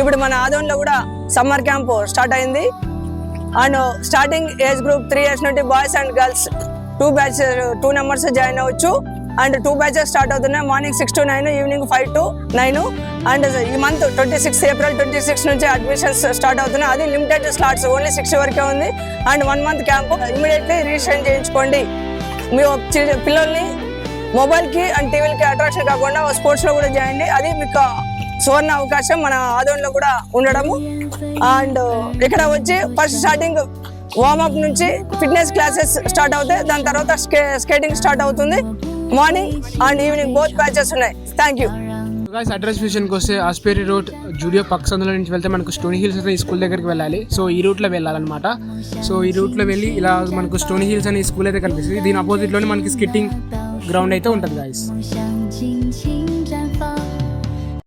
ఇప్పుడు మన ఆదోన్లో కూడా సమ్మర్ క్యాంప్ స్టార్ట్ అయింది. And starting age group 3 years నుండి boys and girls 2 numbers join అవ్వచ్చు. అండ్ 2 batches స్టార్ట్ అవుతున్నాయి. Morning 6 to 9, evening 5 to 9. And ఈ మంత్ 26 April 26 నుంచి అడ్మిషన్స్ స్టార్ట్ అవుతున్నాయి. అది లిమిటెడ్ స్లాట్స్, ఓన్లీ 6 వరకే ఉంది. And 1 month camp. Immediately registration చేయించుకోండి. మీ పిల్లల్ని మొబైల్కి అండ్ టీవీలకి అట్రాక్షన్ కాకుండా స్పోర్ట్స్లో కూడా చేయండి. అది మీకు సువర్ణ అవకాశం మన ఆదోన్లో కూడా ఉండడము. అండ్ ఇక్కడ వచ్చి ఫస్ట్ స్టార్టింగ్ వార్మప్ నుంచి ఫిట్నెస్ క్లాసెస్ స్టార్ట్ అవుతాయి. దాని తర్వాత స్కేటింగ్ స్టార్ట్ అవుతుంది. Morning and evening both batches ఉన్నాయి. Thank you. అడ్రస్ విషయానికి వస్తే ఆస్పేరి రోడ్ జూడియో పక్క సందులో నుంచి వెళ్తే మనకు స్టోనీ హిల్స్ అనే స్కూల్ దగ్గరికి వెళ్ళాలి. సో ఈ రూట్లో వెళ్ళాలన్నమాట. సో ఈ రూట్లో వెళ్ళి ఇలా మనకు స్టోనీ హిల్స్ అనే స్కూల్ అయితే కనిపిస్తుంది. దీని అపోజిట్లోనే మనకి స్కిట్టింగ్ గ్రౌండ్ అయితే ఉంటుంది గాయస్.